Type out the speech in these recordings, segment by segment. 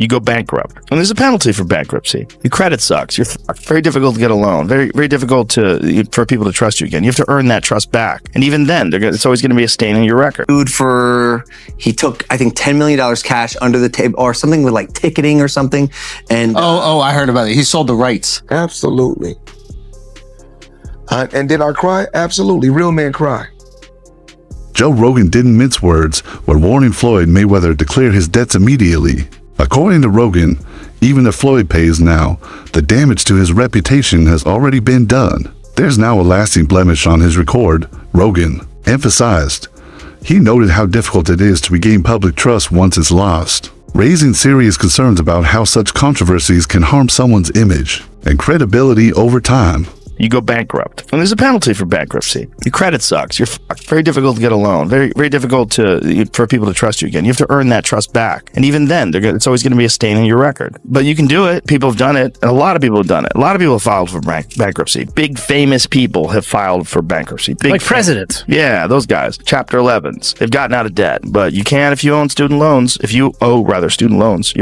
You go bankrupt. And there's a penalty for bankruptcy. Your credit sucks. You're very difficult to get a loan. Very, very difficult for people to trust you again. You have to earn that trust back. And even then, it's always going to be a stain on your record. He took, I think, $10 million cash under the table or something with like ticketing or something. And I heard about it. He sold the rights. Absolutely. And did I cry? Absolutely. Real men cry. Joe Rogan didn't mince words when warning Floyd Mayweather to clear his debts immediately. According to Rogan, even if Floyd pays now, the damage to his reputation has already been done. There's now a lasting blemish on his record, Rogan emphasized. He noted how difficult it is to regain public trust once it's lost, raising serious concerns about how such controversies can harm someone's image and credibility over time. You go bankrupt. And there's a penalty for bankruptcy. Your credit sucks. You're very difficult to get a loan. Very, very difficult for people to trust you again. You have to earn that trust back. And even then, it's always going to be a stain on your record. But you can do it. People have done it. And a lot of people have done it. A lot of people have filed for bankruptcy. Big famous people have filed for bankruptcy. Like presidents. Yeah, those guys. Chapter 11s. They've gotten out of debt. But you can if you own student loans. If you owe, student loans.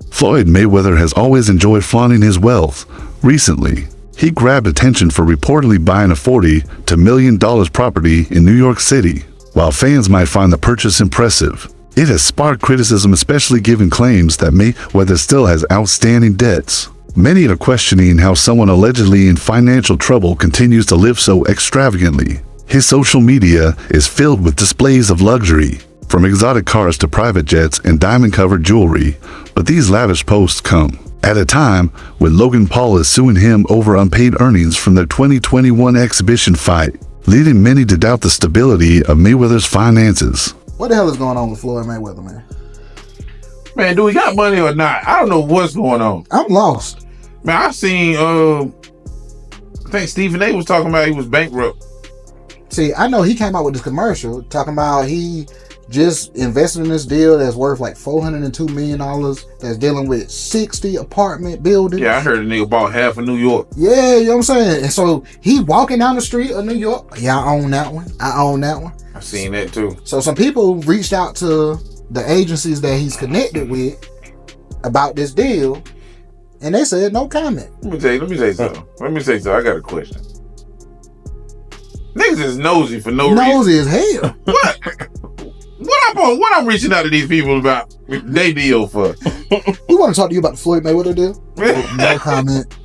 Floyd Mayweather has always enjoyed flaunting his wealth. Recently, he grabbed attention for reportedly buying a $40 to $1 million property in New York City. While fans might find the purchase impressive, it has sparked criticism, especially given claims that Mayweather still has outstanding debts. Many are questioning how someone allegedly in financial trouble continues to live so extravagantly. His social media is filled with displays of luxury, from exotic cars to private jets and diamond-covered jewelry, but these lavish posts come at a time when Logan Paul is suing him over unpaid earnings from their 2021 exhibition fight, leading many to doubt the stability of Mayweather's finances. What the hell is going on with Floyd Mayweather, man? Man, do we got money or not? I don't know what's going on. I'm lost. Man, I seen, I think Stephen A was talking about he was bankrupt. See, I know he came out with this commercial talking about he just invested in this deal that's worth like $402 million that's dealing with 60 apartment buildings. Yeah, I heard a nigga bought half of New York. Yeah, you know what I'm saying? And so he walking down the street of New York. Yeah, I own that one. I own that one. I seen that too. So some people reached out to the agencies that he's connected with about this deal, and they said no comment. Let me say something. I got a question. Niggas is nosy for no reason. Nosy as hell. What? What I'm reaching out to these people about they deal for? We want to talk to you about the Floyd Mayweather deal. No comment.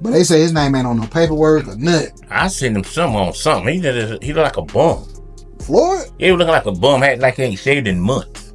But they say his name ain't on no paperwork or nothing. I seen him somewhere on something. He look like a bum. Floyd? He was looking like a bum. Had like he ain't shaved in months.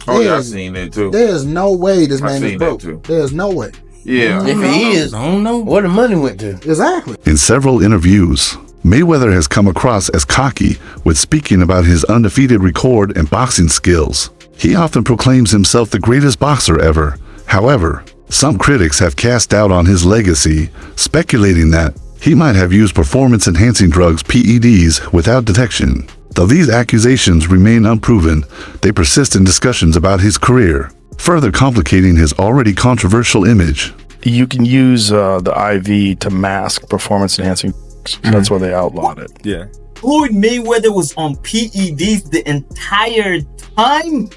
Oh yeah, I seen that too. There's no way this man is broke. There's no way. Yeah. If he is, I don't know where the money went to. Exactly. In several interviews, Mayweather has come across as cocky with speaking about his undefeated record and boxing skills. He often proclaims himself the greatest boxer ever. However, some critics have cast doubt on his legacy, speculating that he might have used performance-enhancing drugs (PEDs) without detection. Though these accusations remain unproven, they persist in discussions about his career, further complicating his already controversial image. You can use the IV to mask performance-enhancing. That's why they outlawed it. Yeah. Floyd Mayweather was on PEDs the entire time?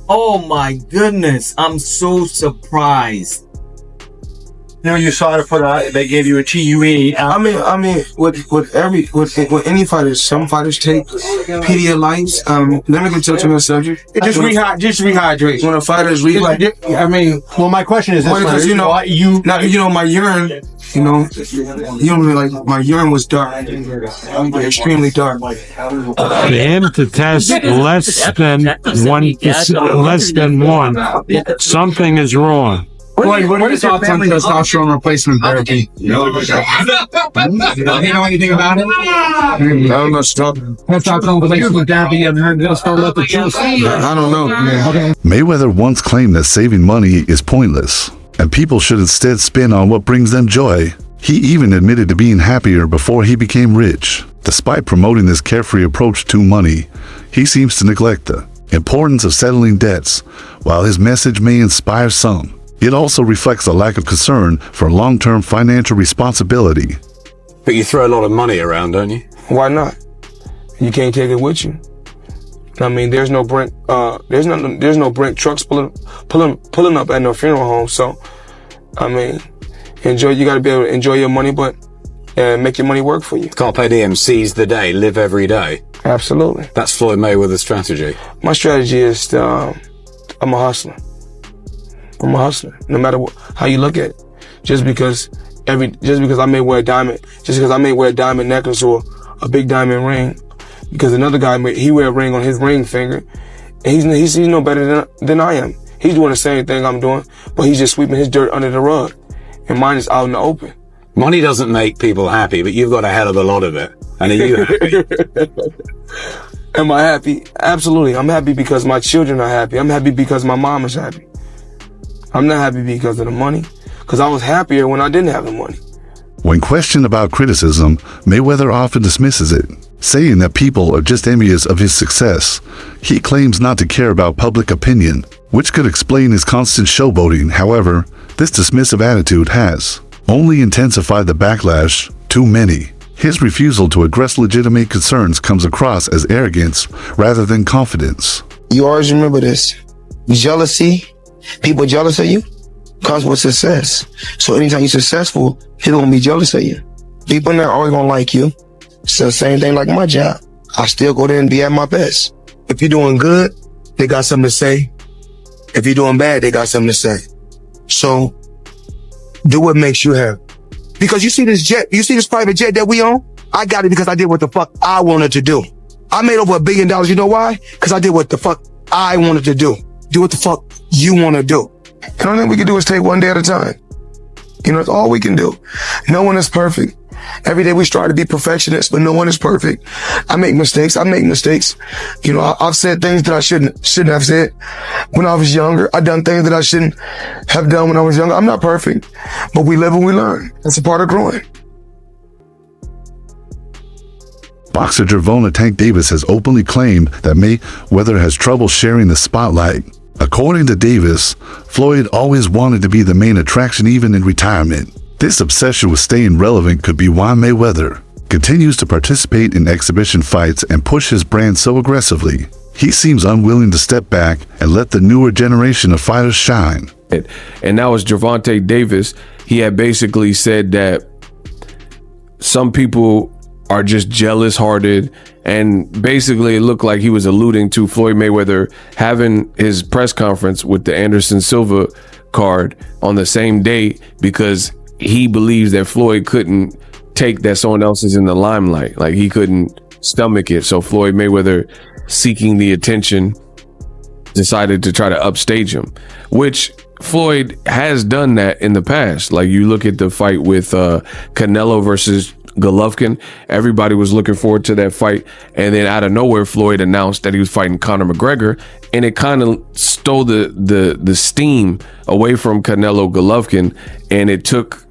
Oh my goodness, I'm so surprised. You know, you saw it put out, they gave you a TUE. I mean, with any fighters, some fighters take Pedialytes. Let me touch on the subject. It just rehydrates. When a fighter's well, my question is this: because my urine, my urine was dark, extremely dark. For him to test less than one, something is wrong. What are your thoughts on testosterone replacement therapy? You know anything about it? I don't know. Testosterone replacement therapy. I don't know. Yeah. Mayweather once claimed that saving money is pointless, and people should instead spend on what brings them joy. He even admitted to being happier before he became rich. Despite promoting this carefree approach to money, he seems to neglect the importance of settling debts. While his message may inspire some, it also reflects a lack of concern for long-term financial responsibility. But you throw a lot of money around, don't you? Why not? You can't take it with you. I mean, there's no Brent trucks pulling up at no funeral home. So, I mean, you gotta be able to enjoy your money, but make your money work for you. Carpe diem, seize the day, live every day. Absolutely. That's Floyd Mayweather's strategy. My strategy is I'm a hustler. I'm a hustler, no matter how you look at it. Just because I may wear a diamond, necklace or a big diamond ring, because another guy he wear a ring on his ring finger, and he's no better than I am. He's doing the same thing I'm doing, but he's just sweeping his dirt under the rug, and mine is out in the open. Money doesn't make people happy, but you've got a hell of a lot of it. And are you happy? Am I happy? Absolutely. I'm happy because my children are happy. I'm happy because my mom is happy. I'm not happy because of the money, because I was happier when I didn't have the money. When questioned about criticism, Mayweather often dismisses it, saying that people are just envious of his success. He claims not to care about public opinion, which could explain his constant showboating. However, this dismissive attitude has only intensified the backlash to many. His refusal to address legitimate concerns comes across as arrogance rather than confidence. You always remember this. Jealousy, people jealous of you, comes with success. So anytime you're successful, people gonna be jealous of you. People not always gonna like you. It's the same thing like my job. I still go there and be at my best. If you're doing good, they got something to say. If you're doing bad, they got something to say. So do what makes you happy. Because you see this jet, you see this private jet that we own? I got it because I did what the fuck I wanted to do. I made over $1 billion. You know why? Because I did what the fuck I wanted to do. Do what the fuck you want to do. And the only thing we can do is take one day at a time. You know, it's all we can do. No one is perfect. Every day we strive to be perfectionists, but no one is perfect. I make mistakes. You know, I've said things that I shouldn't have said when I was younger. I've done things that I shouldn't have done when I was younger. I'm not perfect, but we live and we learn. That's a part of growing. Boxer Gervonta Tank Davis has openly claimed that Mayweather has trouble sharing the spotlight. According to Davis, Floyd always wanted to be the main attraction even in retirement. This obsession with staying relevant could be why Mayweather continues to participate in exhibition fights and push his brand so aggressively. He seems unwilling to step back and let the newer generation of fighters shine. And now it's Gervonta Davis. He had basically said that some people are just jealous-hearted, and basically it looked like he was alluding to Floyd Mayweather having his press conference with the Anderson Silva card on the same day because he believes that Floyd couldn't take that someone else is in the limelight. Like he couldn't stomach it. So Floyd Mayweather, seeking the attention, decided to try to upstage him, which Floyd has done that in the past. Like you look at the fight with Canelo versus Golovkin, everybody was looking forward to that fight, and then out of nowhere Floyd announced that he was fighting Conor McGregor, and it kind of stole the steam away from Canelo Golovkin, and it took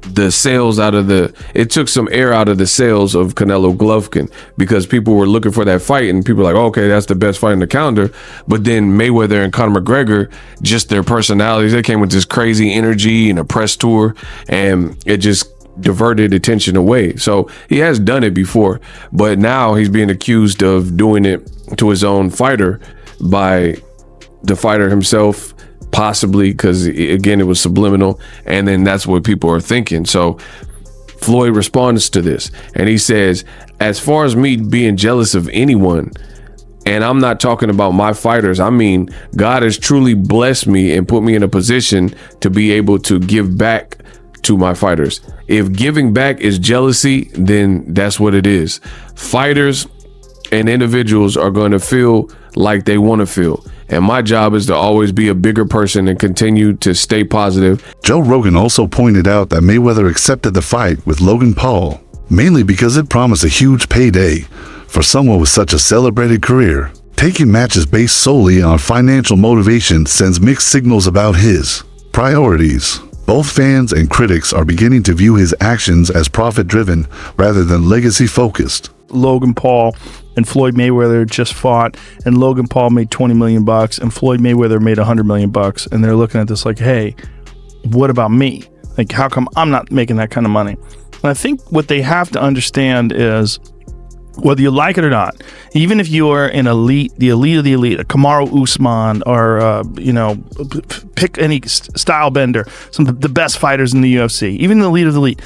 the sales it took some air out of the sales of Canelo Golovkin, because people were looking for that fight and people were like, oh, okay, that's the best fight in the calendar. But then Mayweather and Conor McGregor, just their personalities, they came with this crazy energy and a press tour, and it just diverted attention away. So he has done it before, but now he's being accused of doing it to his own fighter by the fighter himself, possibly because, again, it was subliminal, and then that's what people are thinking. So Floyd responds to this, and he says, as far as me being jealous of anyone, and I'm not talking about my fighters, I mean, God has truly blessed me and put me in a position to be able to give back to my fighters. If giving back is jealousy, then that's what it is. Fighters and individuals are going to feel like they want to feel. And my job is to always be a bigger person and continue to stay positive. Joe Rogan also pointed out that Mayweather accepted the fight with Logan Paul, mainly because it promised a huge payday for someone with such a celebrated career. Taking matches based solely on financial motivation sends mixed signals about his priorities. Both fans and critics are beginning to view his actions as profit-driven rather than legacy-focused. Logan Paul and Floyd Mayweather just fought, and Logan Paul made $20 million and Floyd Mayweather made $100 million, and they're looking at this like, hey, what about me? Like, how come I'm not making that kind of money? And I think what they have to understand is whether you like it or not, even if you are an elite, the elite of the elite, a Kamaru Usman, or pick any style bender, some of the best fighters in the UFC, even the elite of the elite,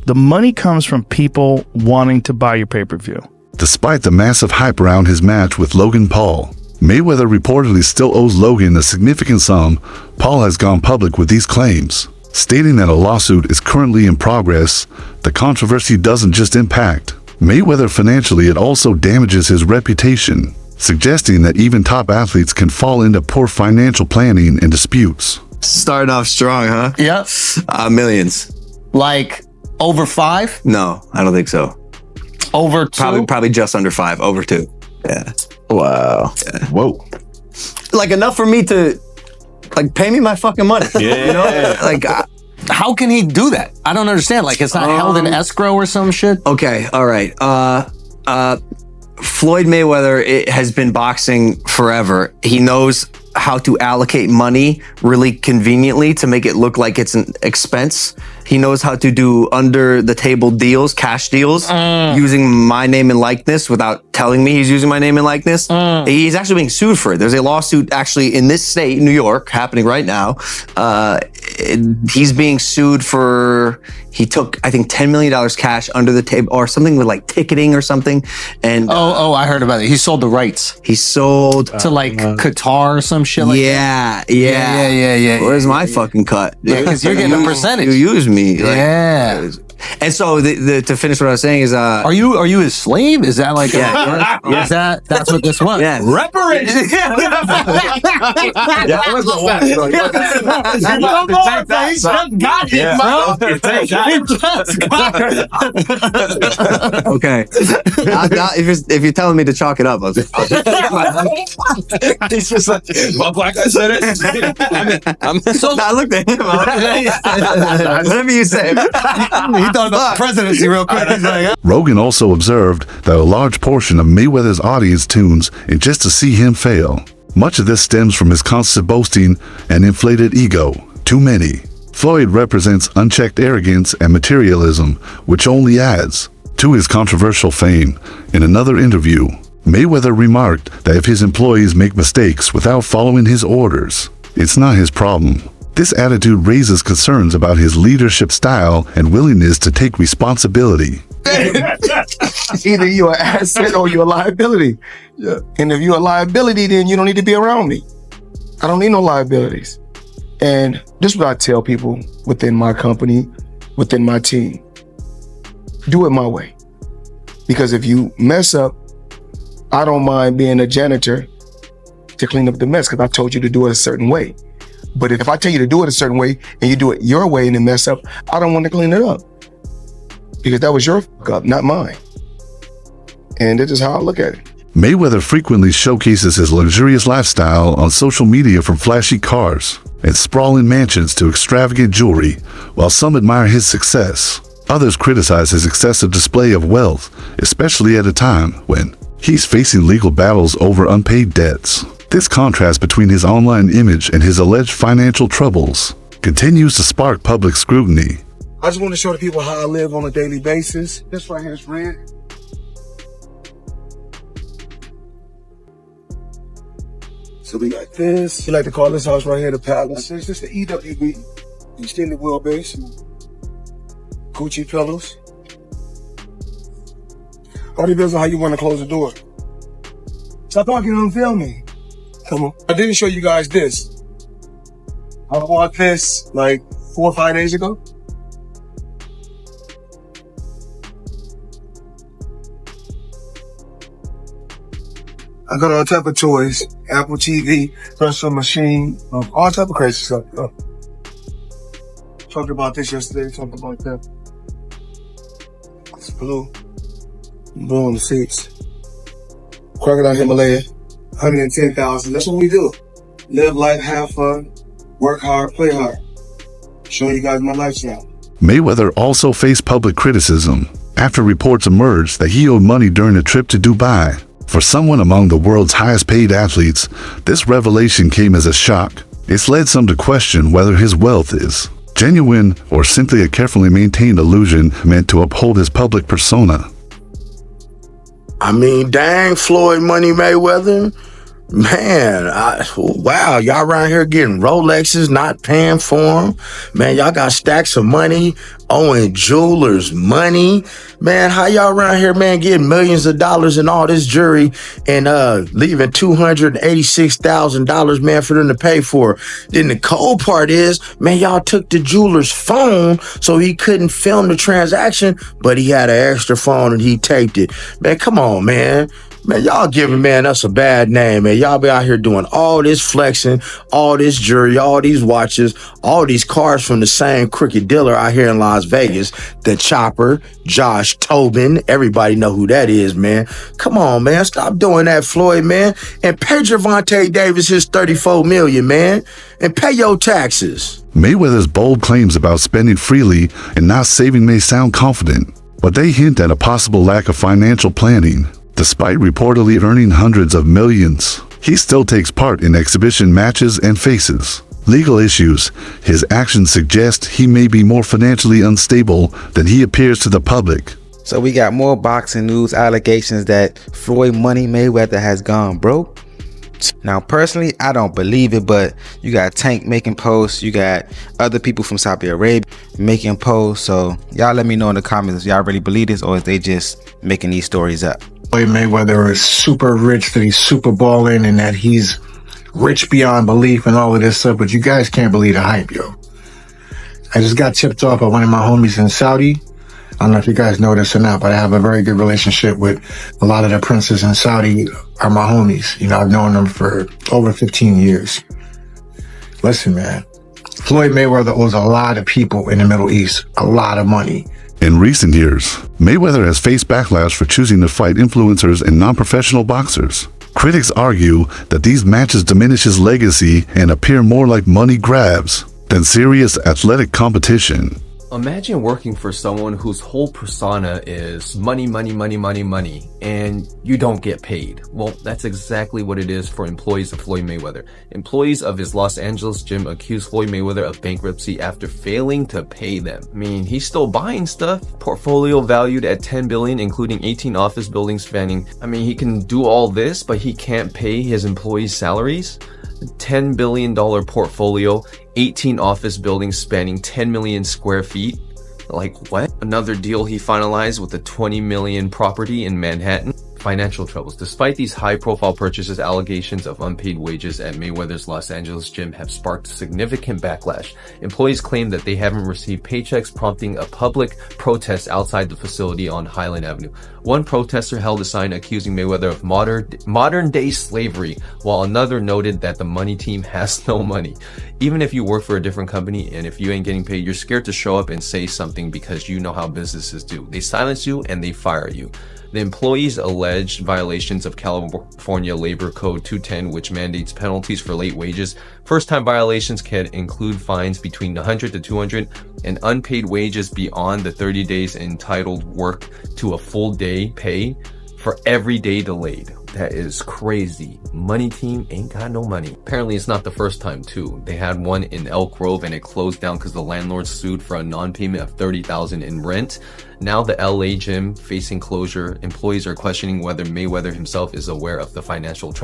the money comes from people wanting to buy your pay-per-view. Despite the massive hype around his match with Logan Paul, Mayweather reportedly still owes Logan a significant sum. Paul has gone public with these claims, stating that a lawsuit is currently in progress. The controversy doesn't just impact Mayweather financially, it also damages his reputation, suggesting that even top athletes can fall into poor financial planning and disputes. Starting off strong, huh? Yep. Millions. Like over 5? No, I don't think so. Over 2? Probably just under 5. Over 2. Yeah. Wow. Yeah. Whoa. Like enough for me to pay me my fucking money. Yeah. You know? Like how can he do that? I don't understand. Like it's not held in escrow or some shit? Okay, all right. Floyd Mayweather has been boxing forever. He knows how to allocate money really conveniently to make it look like it's an expense. He knows how to do under the table deals, cash deals, using my name and likeness without telling me he's using my name and likeness. He's actually being sued for it. There's a lawsuit actually in this state, New York, happening right now. He's being sued for, he took, I think, $10 million cash under the table or something with like ticketing or something. And I heard about it. He sold the rights. He sold to like Qatar or some shit like that. Yeah. Where's my fucking cut? Yeah, because you're getting a percentage. You use me. Yeah. And so to finish what I was saying is, are you his slave? Is that like is that's what this was? Yeah. Reparations. Okay. If you're telling me to chalk it up, I'll just He's just like I said it. So I looked at him. Whatever you say. He thought about the presidency real quick. He's like, Rogan also observed that a large portion of Mayweather's audience tunes in just to see him fail. Much of this stems from his constant boasting and inflated ego. Too many. Floyd represents unchecked arrogance and materialism, which only adds to his controversial fame. In another interview, Mayweather remarked that if his employees make mistakes without following his orders, it's not his problem. This attitude raises concerns about his leadership style and willingness to take responsibility. Either you're an asset or you're a liability. Yeah. And if you're a liability, then you don't need to be around me. I don't need no liabilities. And this is what I tell people within my company, within my team. Do it my way. Because if you mess up, I don't mind being a janitor to clean up the mess because I told you to do it a certain way. But if I tell you to do it a certain way and you do it your way and then mess up, I don't want to clean it up. Because that was your fuck up, not mine. And this is how I look at it. Mayweather frequently showcases his luxurious lifestyle on social media, from flashy cars and sprawling mansions to extravagant jewelry. While some admire his success, others criticize his excessive display of wealth, especially at a time when he's facing legal battles over unpaid debts. This contrast between his online image and his alleged financial troubles continues to spark public scrutiny. I just want to show the people how I live on a daily basis. This right here is rent. So we got this. We like to call this house right here the Palace. It's just the EWB, extended wheelbase, Gucci pillows. All depends on how you want to close the door. Stop talking and film me. Come on. I didn't show you guys this. I bought this like 4 or 5 days ago. I got all type of toys, Apple TV, personal machine, all type of crazy stuff. Talked about this yesterday, talked about that. It's blue on the seats. Crocodile Himalaya, 110,000. That's what we do. Live life, have fun, work hard, play hard. Show you guys my lifestyle. Mayweather also faced public criticism after reports emerged that he owed money during a trip to Dubai. For someone among the world's highest paid athletes, this revelation came as a shock. It's led some to question whether his wealth is genuine or simply a carefully maintained illusion meant to uphold his public persona. I mean, dang, Floyd Money Mayweather. Man, wow, y'all around here getting Rolexes, not paying for them. Man, y'all got stacks of money, owing jewelers money. Man, how y'all around here, man, getting millions of dollars in all this jewelry and leaving $286,000, man, for them to pay for? Then the cold part is, man, y'all took the jeweler's phone so he couldn't film the transaction, but he had an extra phone and he taped it. Man, come on, man. Man, y'all giving, man, us a bad name, man. Y'all be out here doing all this flexing, all this jewelry, all these watches, all these cars from the same crooked dealer out here in Las Vegas. The Chopper, Josh Tobin. Everybody know who that is, man. Come on, man. Stop doing that, Floyd, man. And pay Gervonta Davis his $34 million, man. And pay your taxes. Mayweather's bold claims about spending freely and not saving may sound confident, but they hint at a possible lack of financial planning. Despite reportedly earning hundreds of millions, he still takes part in exhibition matches and faces legal issues. His actions suggest he may be more financially unstable than he appears to the public. So we got more boxing news allegations that Floyd Money Mayweather has gone broke. Now, personally, I don't believe it, but you got Tank making posts, you got other people from Saudi Arabia making posts. So y'all let me know in the comments if y'all really believe this or if they just making these stories up. Floyd Mayweather is super rich, that he's super balling, and that he's rich beyond belief and all of this stuff, but you guys can't believe the hype, yo. I just got tipped off by one of my homies in Saudi. I don't know if you guys know this or not, but I have a very good relationship with a lot of the princes in Saudi are my homies. You know, I've known them for over 15 years. Listen, man, Floyd Mayweather owes a lot of people in the Middle East a lot of money. In recent years, Mayweather has faced backlash for choosing to fight influencers and non-professional boxers. Critics argue that these matches diminish his legacy and appear more like money grabs than serious athletic competition. Imagine working for someone whose whole persona is money, money, money, money, money, and you don't get paid. Well, that's exactly what it is for employees of Floyd Mayweather. Employees of his Los Angeles gym accused Floyd Mayweather of bankruptcy after failing to pay them. I mean, he's still buying stuff. Portfolio valued at $10 billion, including 18 office buildings spanning. I mean, he can do all this, but he can't pay his employees' salaries. $10 billion portfolio, 18 office buildings spanning 10 million square feet. Like what? Another deal he finalized with a 20 million property in Manhattan. Financial troubles. Despite these high-profile purchases, allegations of unpaid wages at Mayweather's Los Angeles gym have sparked significant backlash. Employees claim that they haven't received paychecks, prompting a public protest outside the facility on Highland Avenue. One protester held a sign accusing Mayweather of modern-day slavery, while another noted that the money team has no money. Even if you work for a different company and if you ain't getting paid, you're scared to show up and say something because you know how businesses do. They silence you and they fire you. The employees alleged violations of California Labor Code 210, which mandates penalties for late wages. First-time violations can include fines between 100 to 200 and unpaid wages beyond the 30 days entitled work to a full day pay for every day delayed. That is crazy. Money team ain't got no money. Apparently it's not the first time too. They had one in Elk Grove and it closed down because the landlord sued for a non-payment of $30,000 in rent. Now the LA gym facing closure. Employees are questioning whether Mayweather himself is aware of the financial trouble.